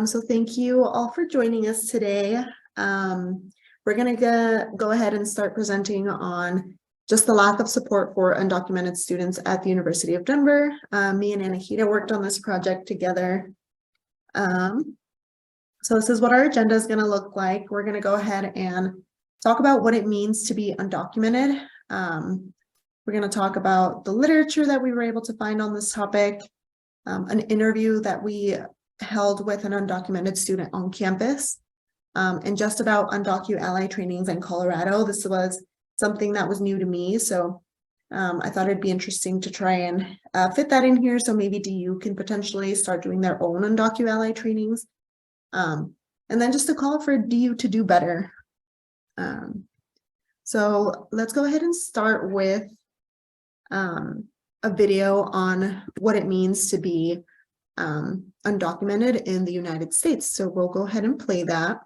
So thank you all for joining us today. We're going to go ahead and start presenting on just the lack of support for undocumented students at the University of Denver. Me and Anahita worked on this project together. So this is what our agenda is going to look like. We're going to go ahead and talk about what it means to be undocumented. We're going to talk about the literature that we were able to find on this topic, an interview that we held with an undocumented student on campus, and just about undocu ally trainings in Colorado. This was something that was new to me, so I thought it'd be interesting to try and fit that in here. So maybe DU can potentially start doing their own undocu ally trainings, and then just a call for DU to do better. So let's go ahead and start with a video on what it means to be undocumented in the United States. So we'll go ahead and play that.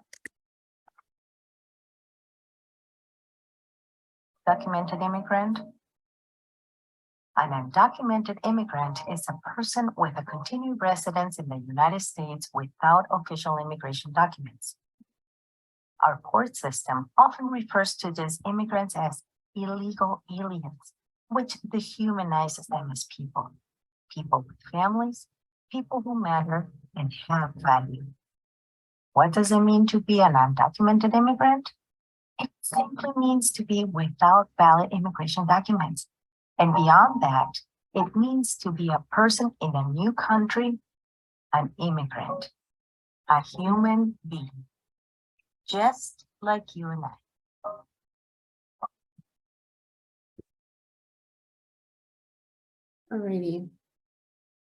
Documented immigrant. An undocumented immigrant is a person with a continued residence in the United States without official immigration documents. Our court system often refers to these immigrants as illegal aliens, which dehumanizes them as people with families, people who matter and have value. What does it mean to be an undocumented immigrant? It simply means to be without valid immigration documents. And beyond that, it means to be a person in a new country, an immigrant, a human being, just like you and I. Alrighty.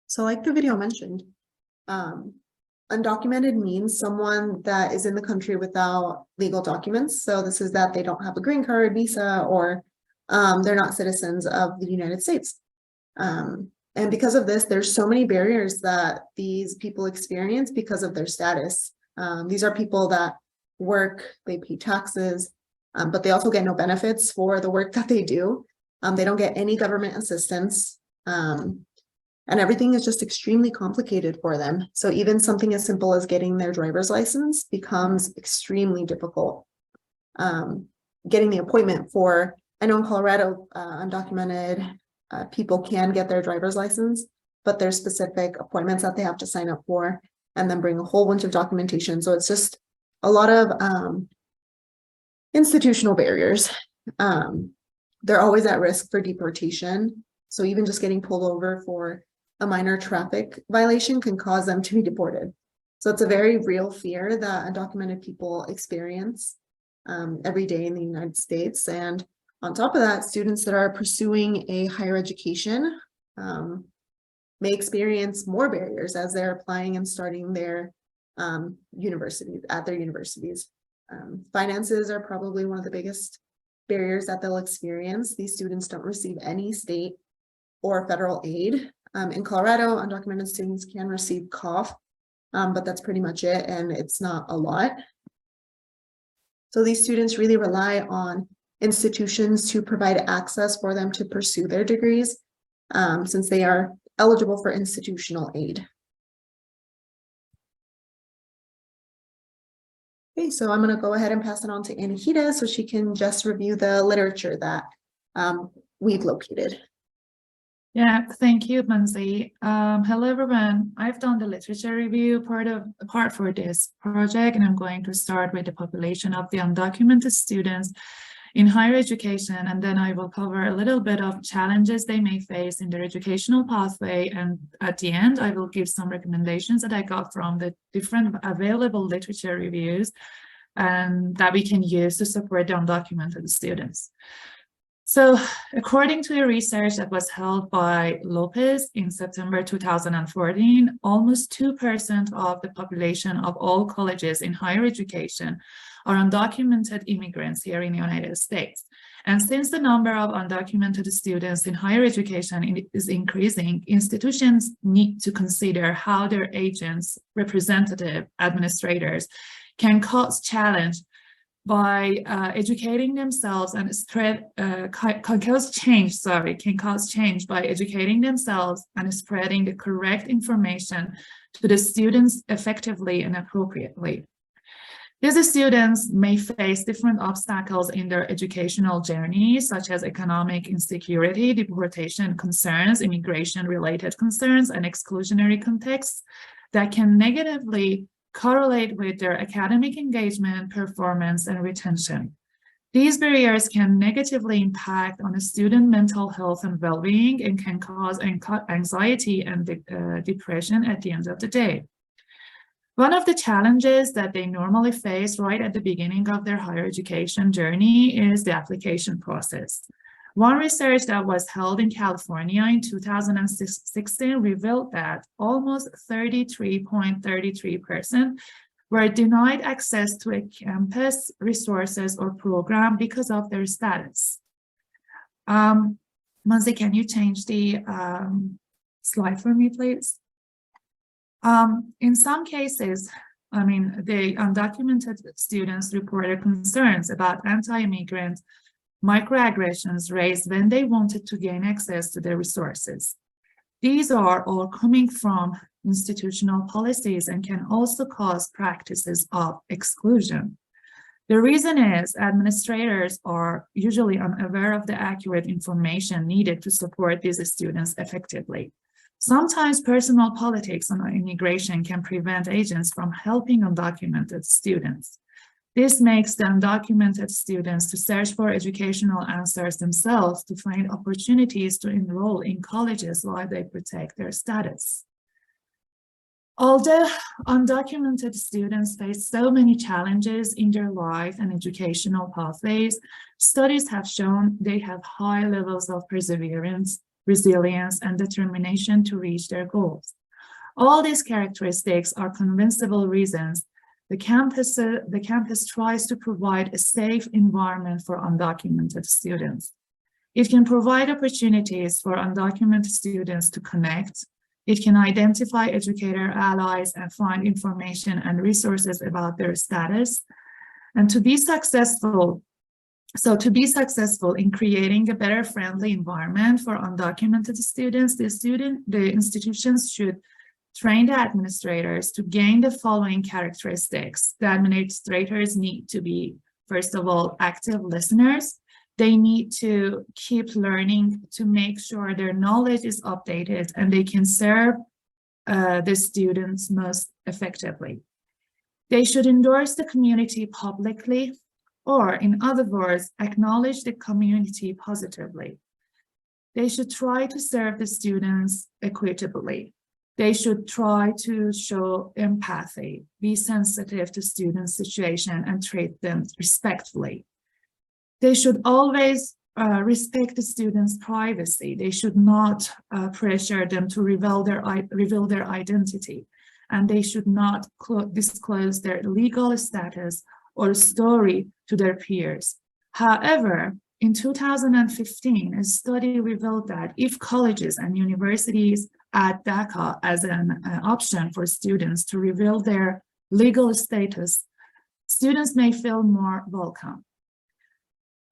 So like the video mentioned, undocumented means someone that is in the country without legal documents. So this is that they don't have a green card, visa, or they're not citizens of the United States. And because of this, there's so many barriers that these people experience because of their status. These are people that work, they pay taxes, but they also get no benefits for the work that they do. They don't get any government assistance. And everything is just extremely complicated for them. So even something as simple as getting their driver's license becomes extremely difficult. Getting the appointment for, I know in Colorado, undocumented people can get their driver's license, but there's specific appointments that they have to sign up for and then bring a whole bunch of documentation. So it's just a lot of institutional barriers. They're always at risk for deportation. So even just getting pulled over for a minor traffic violation can cause them to be deported. So it's a very real fear that undocumented people experience every day in the United States. And on top of that, students that are pursuing a higher education may experience more barriers as they're applying and starting their universities. Finances are probably one of the biggest barriers that they'll experience. These students don't receive any state or federal aid. In Colorado, undocumented students can receive COF, but that's pretty much it, and it's not a lot. So these students really rely on institutions to provide access for them to pursue their degrees, since they are eligible for institutional aid. Okay, so I'm going to go ahead and pass it on to Anahita so she can just review the literature that we've located. Yeah, thank you, Manzi. Hello, everyone. I've done the literature review part for this project, and I'm going to start with the population of the undocumented students in higher education, and then I will cover a little bit of challenges they may face in their educational pathway, and at the end, I will give some recommendations that I got from the different available literature reviews and that we can use to support the undocumented students. So according to the research that was held by Lopez in September 2014, almost 2% of the population of all colleges in higher education are undocumented immigrants here in the United States. And since the number of undocumented students in higher education is increasing, institutions need to consider how their agents, representative administrators can cause challenge by educating themselves and can cause change by educating themselves and spreading the correct information to the students effectively and appropriately. These students may face different obstacles in their educational journey, such as economic insecurity, deportation concerns, immigration-related concerns, and exclusionary contexts that can negatively correlate with their academic engagement, performance, and retention. These barriers can negatively impact on a student mental health and well-being and can cause anxiety and depression at the end of the day. One of the challenges that they normally face right at the beginning of their higher education journey is the application process. One research that was held in California in 2016 revealed that almost 33.33% were denied access to a campus resources or program because of their status. Manzi, can you change the slide for me, please? In some cases, the undocumented students reported concerns about anti-immigrant microaggressions raised when they wanted to gain access to their resources. These are all coming from institutional policies and can also cause practices of exclusion. The reason is administrators are usually unaware of the accurate information needed to support these students effectively. Sometimes personal politics on immigration can prevent agents from helping undocumented students. This makes the undocumented students to search for educational answers themselves to find opportunities to enroll in colleges while they protect their status. Although undocumented students face so many challenges in their life and educational pathways, studies have shown they have high levels of perseverance, resilience, and determination to reach their goals. All these characteristics are convincible reasons the campus tries to provide a safe environment for undocumented students. It can provide opportunities for undocumented students to connect. It can identify educator allies and find information and resources about their status. And to be successful in creating a better friendly environment for undocumented students, the institutions should train the administrators to gain the following characteristics. The administrators need to be, first of all, active listeners. They need to keep learning to make sure their knowledge is updated and they can serve the students most effectively. They should endorse the community publicly, or in other words, acknowledge the community positively. They should try to serve the students equitably. They should try to show empathy, be sensitive to students' situation, and treat them respectfully. They should always respect the students' privacy. They should not pressure them to reveal their identity, and they should not disclose their legal status or story to their peers. However, in 2015, a study revealed that if colleges and universities add DACA as an option for students to reveal their legal status, students may feel more welcome.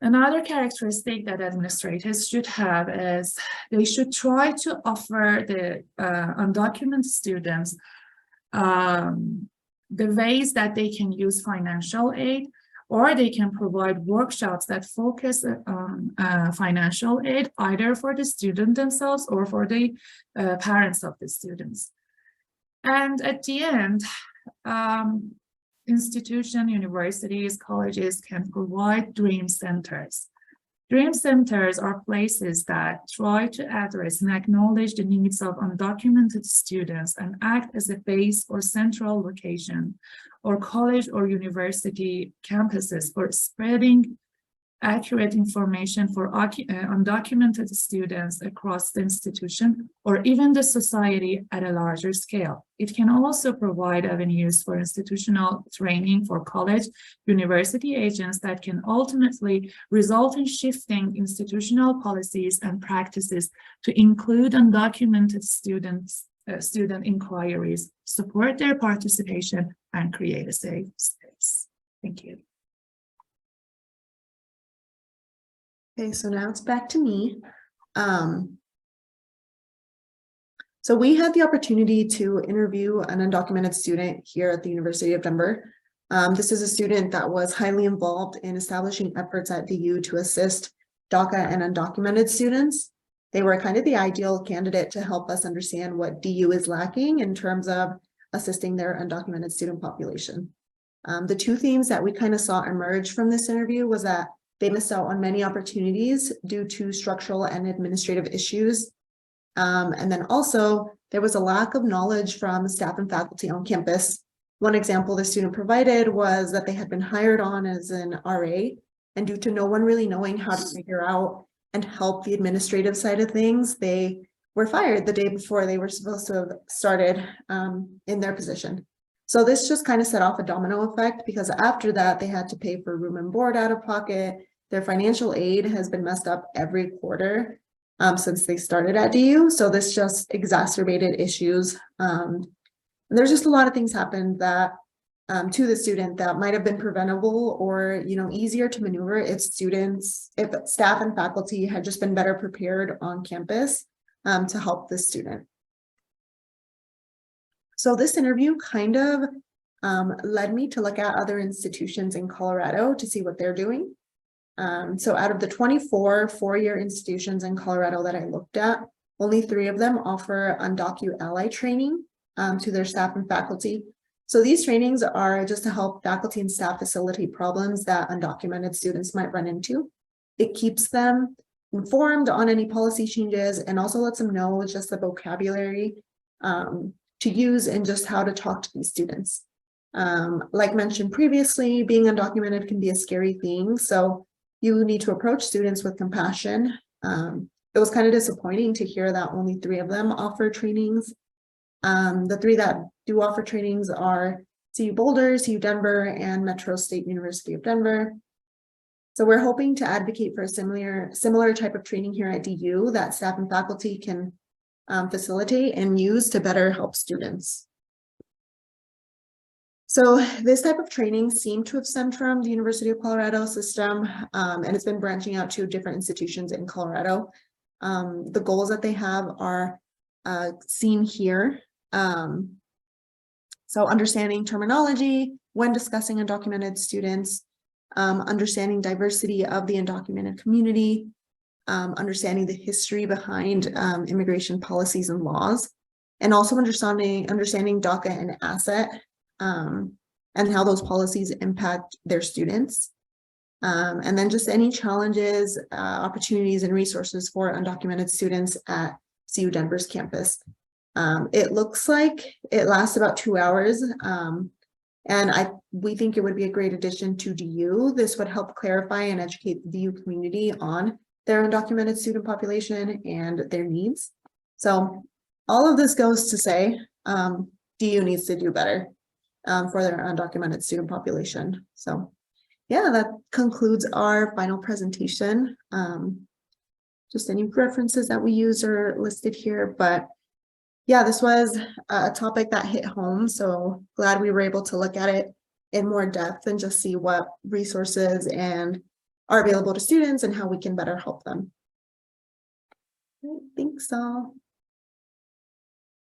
Another characteristic that administrators should have is they should try to offer the undocumented students the ways that they can use financial aid, or they can provide workshops that focus on financial aid, either for the student themselves or for the parents of the students. And at the end, institutions, universities, colleges can provide dream centers. Dream centers are places that try to address and acknowledge the needs of undocumented students and act as a base or central location or college or university campuses for spreading accurate information for undocumented students across the institution or even the society at a larger scale. It can also provide avenues for institutional training for college, university agents that can ultimately result in shifting institutional policies and practices to include undocumented student inquiries, support their participation, and create a safe space. Thank you. Okay, so now it's back to me. So we had the opportunity to interview an undocumented student here at the University of Denver. This is a student that was highly involved in establishing efforts at DU to assist DACA and undocumented students. They were kind of the ideal candidate to help us understand what DU is lacking in terms of assisting their undocumented student population. The two themes that we kind of saw emerge from this interview was that they missed out on many opportunities due to structural and administrative issues. And then also there was a lack of knowledge from staff and faculty on campus. One example the student provided was that they had been hired on as an RA, and due to no one really knowing how to figure out and help the administrative side of things, they were fired the day before they were supposed to have started in their position. So this just kind of set off a domino effect, because after that they had to pay for room and board out of pocket. Their financial aid has been messed up every quarter since they started at DU. So this just exacerbated issues. There's just a lot of things happened that to the student that might have been preventable or, easier to maneuver if staff and faculty had just been better prepared on campus to help the student. So this interview kind of led me to look at other institutions in Colorado to see what they're doing. So out of the 24 four-year institutions in Colorado that I looked at, only 3 of them offer Undocu Ally training to their staff and faculty. So these trainings are just to help faculty and staff facilitate problems that undocumented students might run into. It keeps them informed on any policy changes and also lets them know just the vocabulary to use and just how to talk to these students. Like mentioned previously, being undocumented can be a scary thing. So you need to approach students with compassion. It was kind of disappointing to hear that only 3 of them offer trainings. The 3 that do offer trainings are CU Boulder, CU Denver, and Metro State University of Denver. So we're hoping to advocate for a similar type of training here at DU that staff and faculty can facilitate and use to better help students. So this type of training seemed to have stemmed from the University of Colorado system, and it's been branching out to different institutions in Colorado. The goals that they have are seen here. So understanding terminology when discussing undocumented students, understanding diversity of the undocumented community, understanding the history behind immigration policies and laws, and also understanding DACA and asset and how those policies impact their students. And then just any challenges, opportunities, and resources for undocumented students at CU Denver's campus. It looks like it lasts about 2 hours. And we think it would be a great addition to DU. This would help clarify and educate the DU community on their undocumented student population and their needs. So all of this goes to say DU needs to do better for their undocumented student population. So yeah, that concludes our final presentation. Just any references that we use are listed here, but yeah, this was a topic that hit home. So glad we were able to look at it in more depth and just see what resources are available to students and how we can better help them. Thanks all.